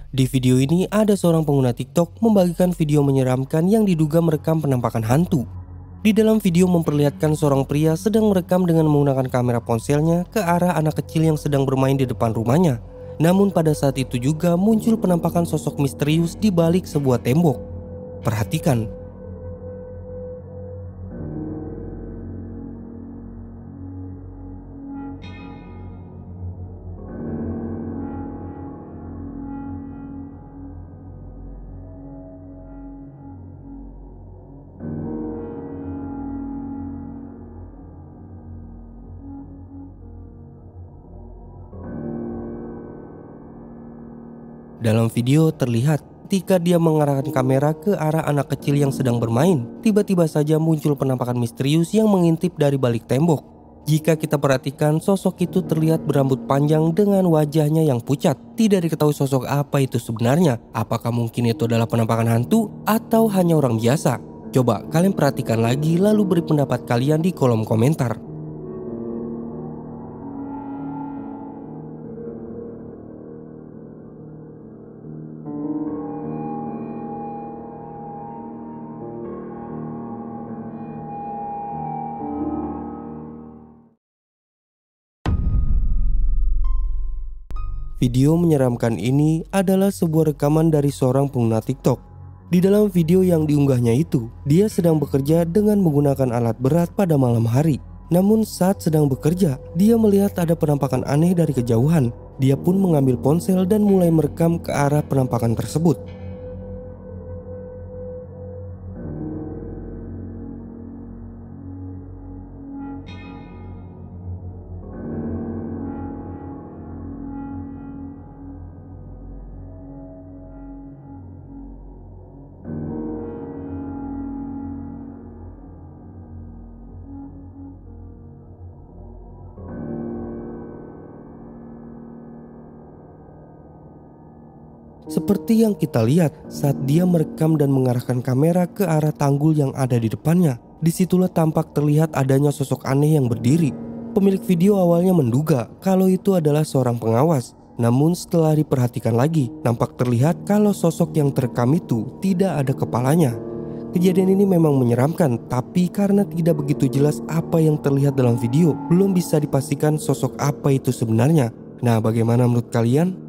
Di video ini ada seorang pengguna TikTok membagikan video menyeramkan yang diduga merekam penampakan hantu. Di dalam video memperlihatkan seorang pria sedang merekam dengan menggunakan kamera ponselnya ke arah anak kecil yang sedang bermain di depan rumahnya. Namun pada saat itu juga muncul penampakan sosok misterius di balik sebuah tembok. Perhatikan. Dalam video terlihat ketika dia mengarahkan kamera ke arah anak kecil yang sedang bermain, tiba-tiba saja muncul penampakan misterius yang mengintip dari balik tembok. Jika kita perhatikan, sosok itu terlihat berambut panjang dengan wajahnya yang pucat. Tidak diketahui sosok apa itu sebenarnya. Apakah mungkin itu adalah penampakan hantu atau hanya orang biasa? Coba kalian perhatikan lagi lalu beri pendapat kalian di kolom komentar. Video menyeramkan ini adalah sebuah rekaman dari seorang pengguna TikTok. Di dalam video yang diunggahnya itu, dia sedang bekerja dengan menggunakan alat berat pada malam hari. Namun saat sedang bekerja, dia melihat ada penampakan aneh dari kejauhan. Dia pun mengambil ponsel dan mulai merekam ke arah penampakan tersebut. Seperti yang kita lihat saat dia merekam dan mengarahkan kamera ke arah tanggul yang ada di depannya. Disitulah tampak terlihat adanya sosok aneh yang berdiri. Pemilik video awalnya menduga kalau itu adalah seorang pengawas. Namun setelah diperhatikan lagi, nampak terlihat kalau sosok yang terekam itu tidak ada kepalanya. Kejadian ini memang menyeramkan, tapi karena tidak begitu jelas apa yang terlihat dalam video, belum bisa dipastikan sosok apa itu sebenarnya. Nah, bagaimana menurut kalian?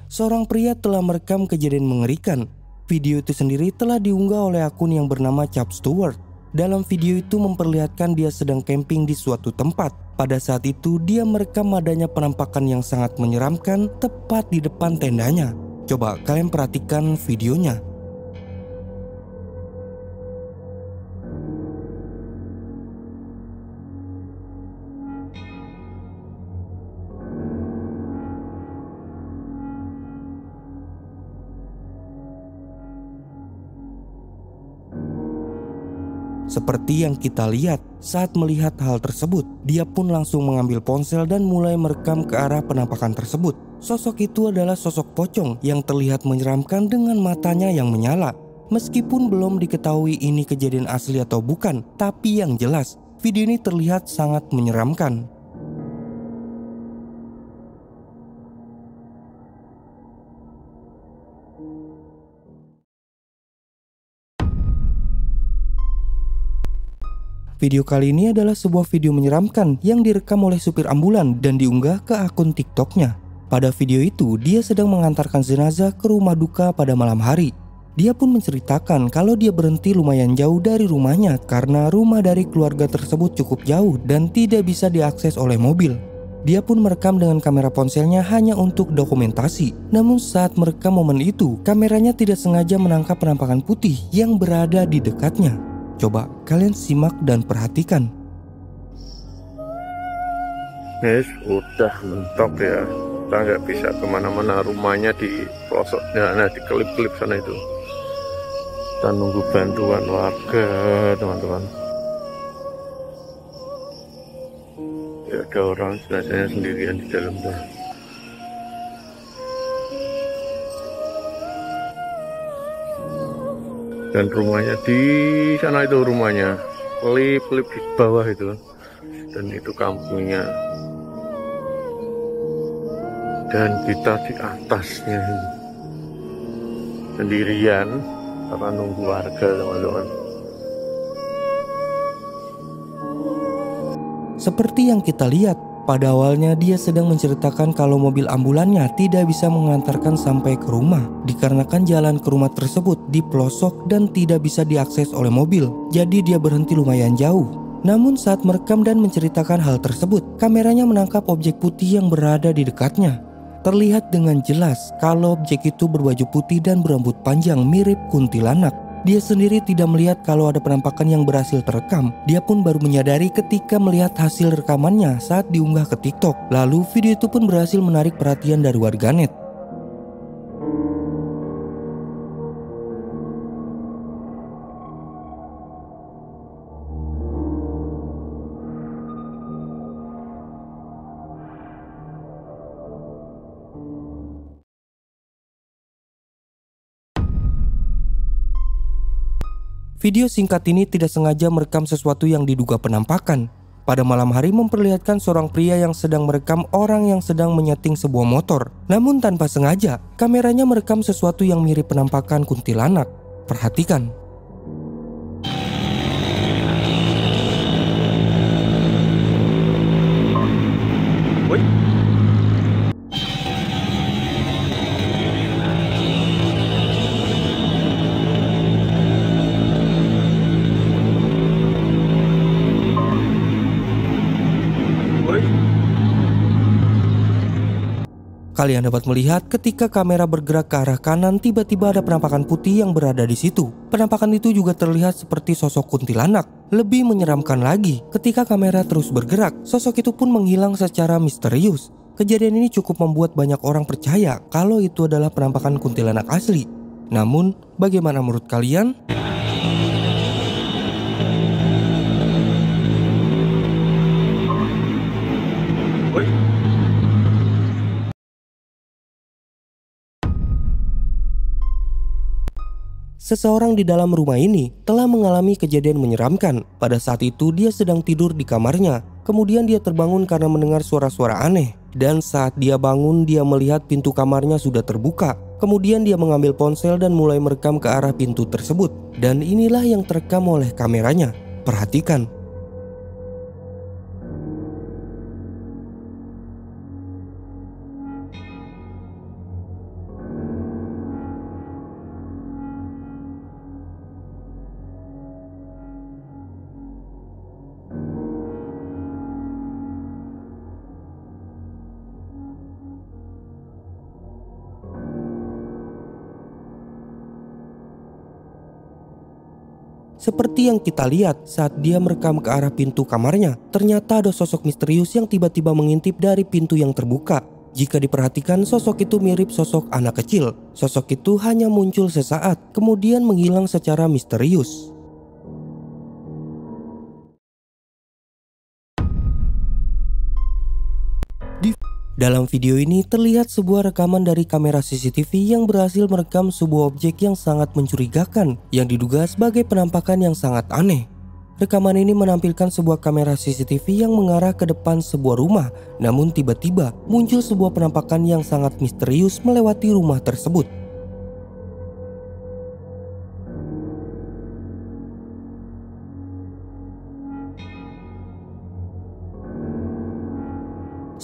Seorang pria telah merekam kejadian mengerikan. Video itu sendiri telah diunggah oleh akun yang bernama Chap Stewart. Dalam video itu memperlihatkan dia sedang camping di suatu tempat. Pada saat itu dia merekam adanya penampakan yang sangat menyeramkan tepat di depan tendanya. Coba kalian perhatikan videonya. Seperti yang kita lihat, saat melihat hal tersebut, dia pun langsung mengambil ponsel dan mulai merekam ke arah penampakan tersebut. Sosok itu adalah sosok pocong yang terlihat menyeramkan dengan matanya yang menyala. Meskipun belum diketahui ini kejadian asli atau bukan, tapi yang jelas, video ini terlihat sangat menyeramkan. Video kali ini adalah sebuah video menyeramkan yang direkam oleh supir ambulan dan diunggah ke akun TikToknya. Pada video itu, dia sedang mengantarkan jenazah ke rumah duka pada malam hari. Dia pun menceritakan kalau dia berhenti lumayan jauh dari rumahnya karena rumah dari keluarga tersebut cukup jauh dan tidak bisa diakses oleh mobil. Dia pun merekam dengan kamera ponselnya hanya untuk dokumentasi. Namun saat merekam momen itu, kameranya tidak sengaja menangkap penampakan putih yang berada di dekatnya. Coba kalian simak dan perhatikan. Guys, udah mentok ya. Kita nggak bisa kemana-mana. Rumahnya di pelosoknya, nah di klip-klip sana itu. Kita nunggu bantuan warga, teman-teman. Ya, ada orang jenazahnya sendirian di dalam tuh. Dan rumahnya di sana itu rumahnya, kelip-kelip di bawah itu. Dan itu kampungnya. Dan kita di atasnya sendirian karena nunggu warga, teman-teman. Seperti yang kita lihat, pada awalnya dia sedang menceritakan kalau mobil ambulannya tidak bisa mengantarkan sampai ke rumah dikarenakan jalan ke rumah tersebut di pelosok dan tidak bisa diakses oleh mobil. Jadi dia berhenti lumayan jauh. Namun saat merekam dan menceritakan hal tersebut, kameranya menangkap objek putih yang berada di dekatnya. Terlihat dengan jelas kalau objek itu berbaju putih dan berambut panjang mirip kuntilanak. Dia sendiri tidak melihat kalau ada penampakan yang berhasil terekam. Dia pun baru menyadari ketika melihat hasil rekamannya saat diunggah ke TikTok. Lalu video itu pun berhasil menarik perhatian dari warganet. Video singkat ini tidak sengaja merekam sesuatu yang diduga penampakan. Pada malam hari memperlihatkan seorang pria yang sedang merekam orang yang sedang menyeting sebuah motor. Namun tanpa sengaja, kameranya merekam sesuatu yang mirip penampakan kuntilanak. Perhatikan. Kalian dapat melihat ketika kamera bergerak ke arah kanan, tiba-tiba ada penampakan putih yang berada di situ. Penampakan itu juga terlihat seperti sosok kuntilanak. Lebih menyeramkan lagi, ketika kamera terus bergerak, sosok itu pun menghilang secara misterius. Kejadian ini cukup membuat banyak orang percaya kalau itu adalah penampakan kuntilanak asli. Namun, bagaimana menurut kalian? Seseorang di dalam rumah ini telah mengalami kejadian menyeramkan. Pada saat itu dia sedang tidur di kamarnya. Kemudian dia terbangun karena mendengar suara-suara aneh. Dan saat dia bangun, dia melihat pintu kamarnya sudah terbuka. Kemudian dia mengambil ponsel dan mulai merekam ke arah pintu tersebut. Dan inilah yang terekam oleh kameranya. Perhatikan. Seperti yang kita lihat saat dia merekam ke arah pintu kamarnya, ternyata ada sosok misterius yang tiba-tiba mengintip dari pintu yang terbuka. Jika diperhatikan, sosok itu mirip sosok anak kecil. Sosok itu hanya muncul sesaat, kemudian menghilang secara misterius. Dalam video ini terlihat sebuah rekaman dari kamera CCTV yang berhasil merekam sebuah objek yang sangat mencurigakan yang diduga sebagai penampakan yang sangat aneh. Rekaman ini menampilkan sebuah kamera CCTV yang mengarah ke depan sebuah rumah, namun tiba-tiba muncul sebuah penampakan yang sangat misterius melewati rumah tersebut.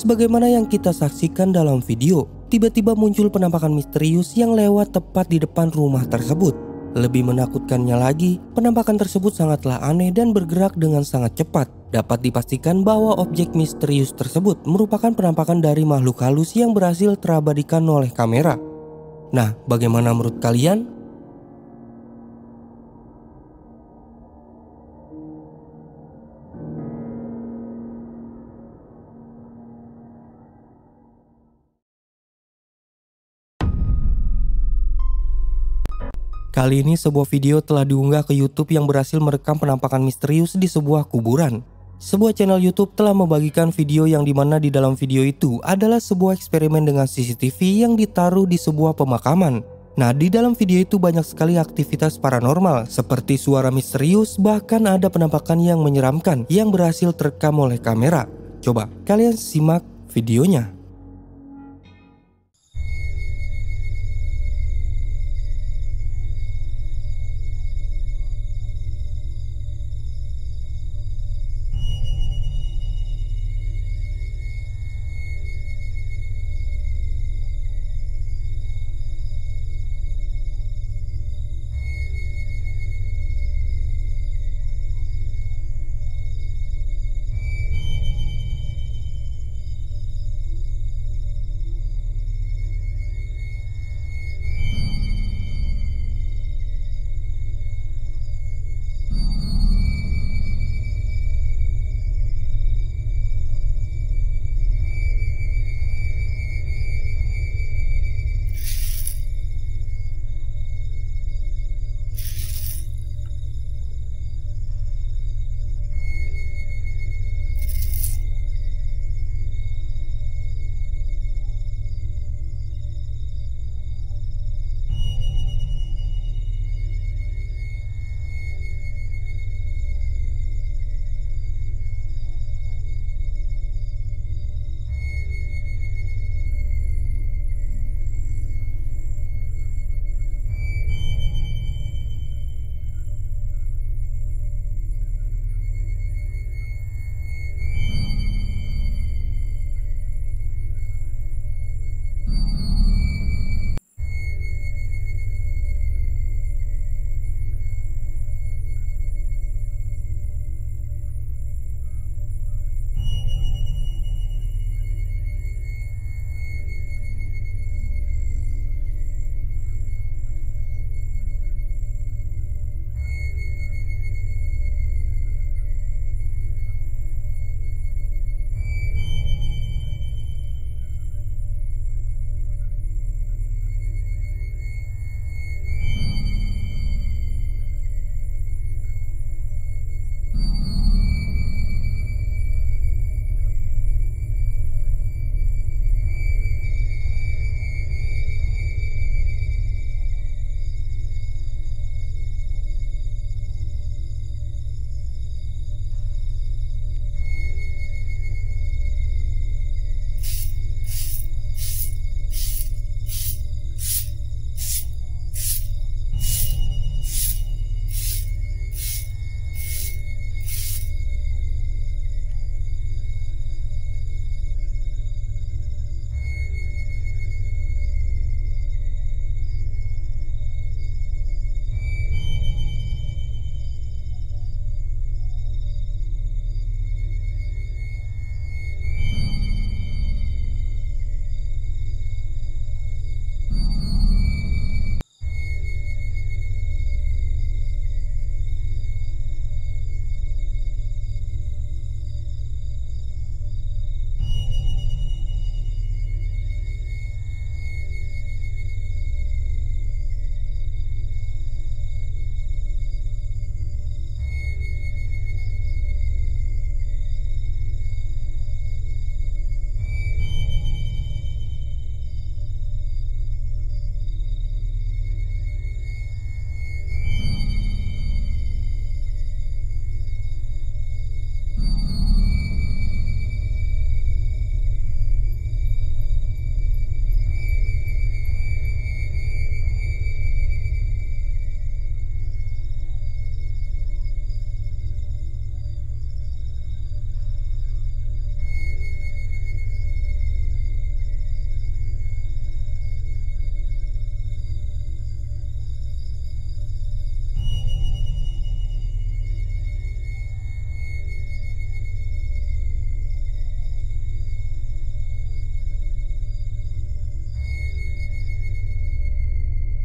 Sebagaimana yang kita saksikan dalam video, tiba-tiba muncul penampakan misterius yang lewat tepat di depan rumah tersebut. Lebih menakutkannya lagi, penampakan tersebut sangatlah aneh dan bergerak dengan sangat cepat. Dapat dipastikan bahwa objek misterius tersebut merupakan penampakan dari makhluk halus yang berhasil terabadikan oleh kamera. Nah, bagaimana menurut kalian? Kali ini sebuah video telah diunggah ke YouTube yang berhasil merekam penampakan misterius di sebuah kuburan. Sebuah channel YouTube telah membagikan video yang dimana di dalam video itu adalah sebuah eksperimen dengan CCTV yang ditaruh di sebuah pemakaman. Nah, di dalam video itu banyak sekali aktivitas paranormal seperti suara misterius, bahkan ada penampakan yang menyeramkan yang berhasil terekam oleh kamera. Coba kalian simak videonya.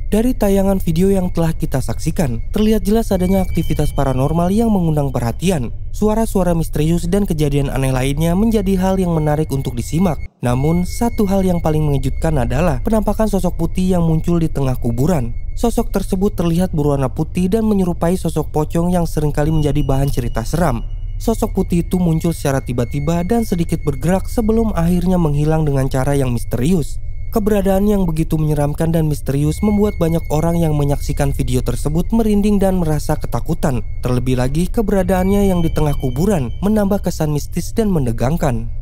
Dari tayangan video yang telah kita saksikan, terlihat jelas adanya aktivitas paranormal yang mengundang perhatian. Suara-suara misterius dan kejadian aneh lainnya menjadi hal yang menarik untuk disimak. Namun, satu hal yang paling mengejutkan adalah penampakan sosok putih yang muncul di tengah kuburan. Sosok tersebut terlihat berwarna putih dan menyerupai sosok pocong yang seringkali menjadi bahan cerita seram. Sosok putih itu muncul secara tiba-tiba dan sedikit bergerak sebelum akhirnya menghilang dengan cara yang misterius. Keberadaan yang begitu menyeramkan dan misterius membuat banyak orang yang menyaksikan video tersebut merinding dan merasa ketakutan. Terlebih lagi keberadaannya yang di tengah kuburan menambah kesan mistis dan menegangkan.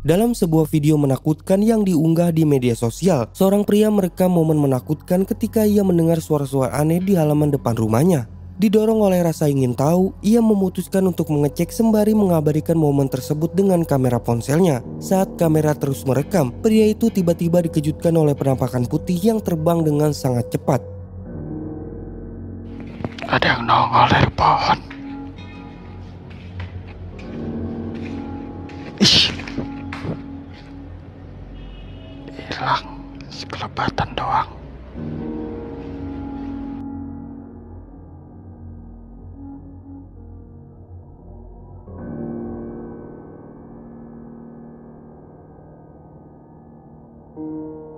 Dalam sebuah video menakutkan yang diunggah di media sosial, seorang pria merekam momen menakutkan ketika ia mendengar suara-suara aneh di halaman depan rumahnya. Didorong oleh rasa ingin tahu, ia memutuskan untuk mengecek sembari mengabadikan momen tersebut dengan kamera ponselnya. Saat kamera terus merekam, pria itu tiba-tiba dikejutkan oleh penampakan putih yang terbang dengan sangat cepat. Ada yang nongol dari pohon. Ish. Hilang sekelebatan doang.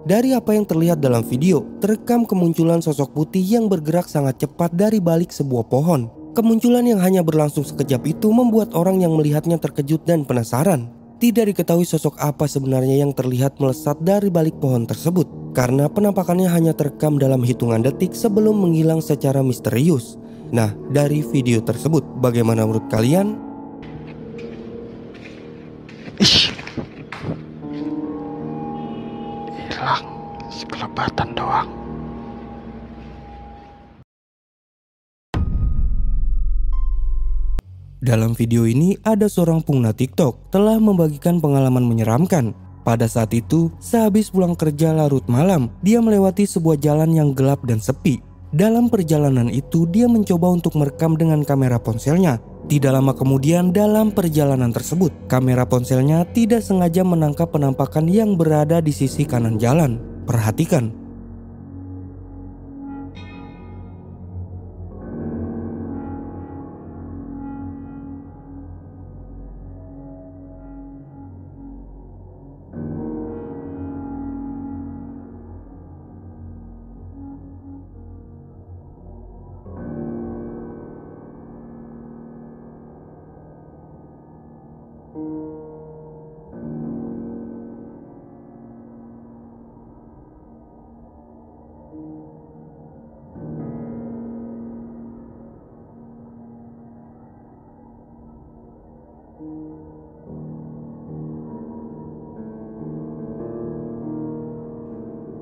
Dari apa yang terlihat dalam video, terekam kemunculan sosok putih yang bergerak sangat cepat dari balik sebuah pohon. Kemunculan yang hanya berlangsung sekejap itu membuat orang yang melihatnya terkejut dan penasaran. Tidak diketahui sosok apa sebenarnya yang terlihat melesat dari balik pohon tersebut, karena penampakannya hanya terekam dalam hitungan detik sebelum menghilang secara misterius. Nah, dari video tersebut, bagaimana menurut kalian? Ish. Hilang sekelebatan doang. Dalam video ini ada seorang pengguna TikTok telah membagikan pengalaman menyeramkan. Pada saat itu, sehabis pulang kerja larut malam, dia melewati sebuah jalan yang gelap dan sepi. Dalam perjalanan itu, dia mencoba untuk merekam dengan kamera ponselnya. Tidak lama kemudian dalam perjalanan tersebut, kamera ponselnya tidak sengaja menangkap penampakan yang berada di sisi kanan jalan. Perhatikan.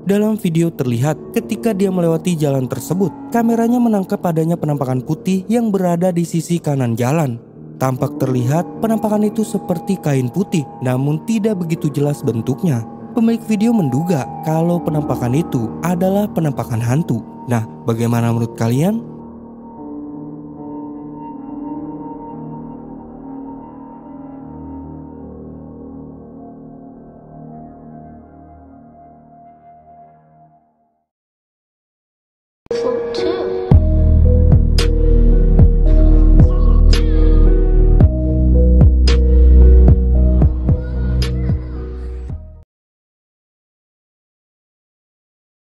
Dalam video terlihat ketika dia melewati jalan tersebut, kameranya menangkap adanya penampakan putih yang berada di sisi kanan jalan. Tampak terlihat penampakan itu seperti kain putih, namun tidak begitu jelas bentuknya. Pemilik video menduga kalau penampakan itu adalah penampakan hantu. Nah, bagaimana menurut kalian?